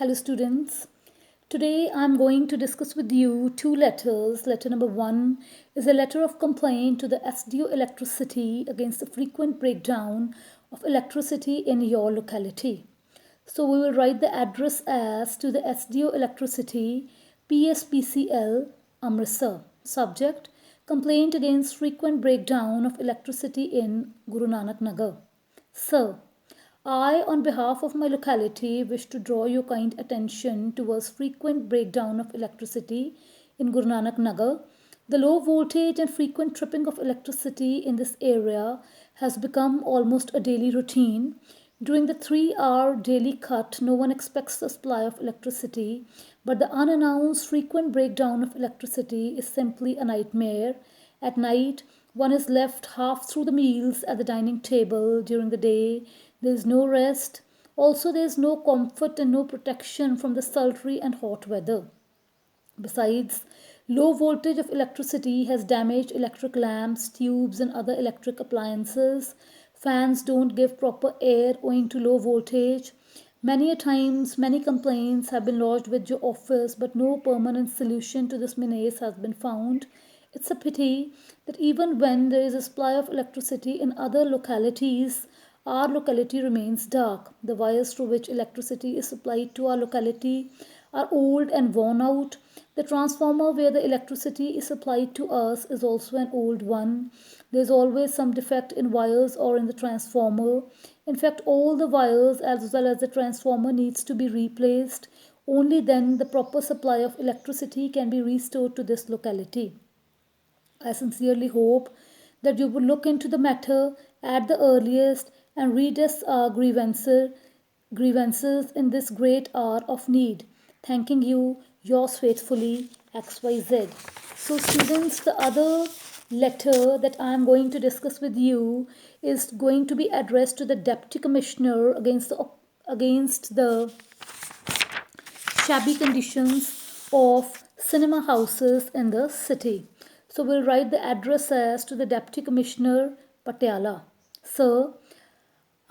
Hello students. Today I am going to discuss with you two letters. Letter number 1 is a letter of complaint to the SDO Electricity against the frequent breakdown of electricity in your locality. So we will write the address as to the SDO Electricity, PSPCL, Amritsar. Subject: complaint against frequent breakdown of electricity in Guru Nanak Nagar. Sir, I, on behalf of my locality, wish to draw your kind attention towards frequent breakdown of electricity in Guru Nanak Nagar. The low voltage and frequent tripping of electricity in this area has become almost a daily routine. During the 3-hour daily cut, no one expects the supply of electricity, but the unannounced frequent breakdown of electricity is simply a nightmare. At night, one is left half through the meals at the dining table. During the day, there is no rest. Also, there is no comfort and no protection from the sultry and hot weather. Besides, low voltage of electricity has damaged electric lamps, tubes, and other electric appliances. Fans don't give proper air owing to low voltage. Many a times, many complaints have been lodged with your office, but no permanent solution to this menace has been found. It's a pity that even when there is a supply of electricity in other localities, our locality remains dark. The wires through which electricity is supplied to our locality are old and worn out. The transformer where the electricity is supplied to us is also an old one. There is always some defect in wires or in the transformer. In fact, all the wires as well as the transformer needs to be replaced. Only then the proper supply of electricity can be restored to this locality. I sincerely hope that you will look into the matter at the earliest and redress our grievances in this great hour of need. Thanking you, yours faithfully, XYZ. So students, the other letter that I am going to discuss with you is going to be addressed to the Deputy Commissioner against the shabby conditions of cinema houses in the city. So we'll write the address as to the Deputy Commissioner, Patiala. Sir,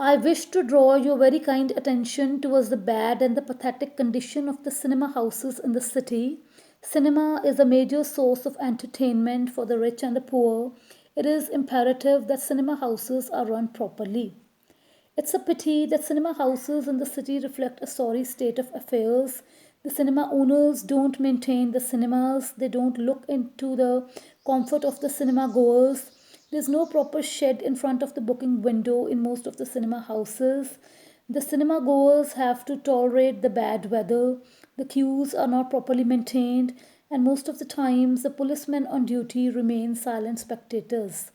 I wish to draw your very kind attention towards the bad and the pathetic condition of the cinema houses in the city. Cinema is a major source of entertainment for the rich and the poor. It is imperative that cinema houses are run properly. It's a pity that cinema houses in the city reflect a sorry state of affairs. The cinema owners don't maintain the cinemas, they don't look into the comfort of the cinema goers. There's no proper shed in front of the booking window in most of the cinema houses. The cinema goers have to tolerate the bad weather. The queues are not properly maintained, and most of the times the policemen on duty remain silent spectators.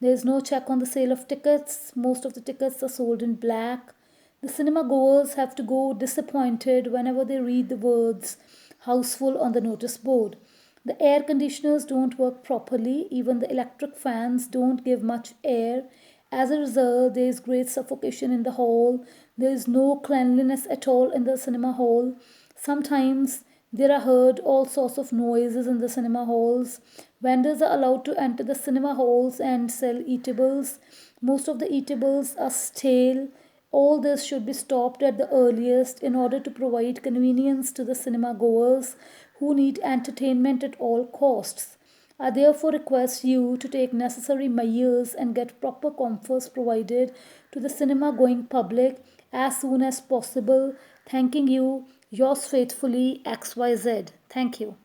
There is no check on the sale of tickets. Most of the tickets are sold in black. The cinema goers have to go disappointed whenever they read the words "houseful" on the notice board. The air conditioners don't work properly. Even the electric fans don't give much air. As a result, there is great suffocation in the hall. There is no cleanliness at all in the cinema hall. Sometimes there are heard all sorts of noises in the cinema halls. Vendors are allowed to enter the cinema halls and sell eatables. Most of the eatables are stale. All this should be stopped at the earliest in order to provide convenience to the cinema goers who need entertainment at all costs. I therefore request you to take necessary measures and get proper comforts provided to the cinema going public as soon as possible. Thanking you, yours faithfully, XYZ. Thank you.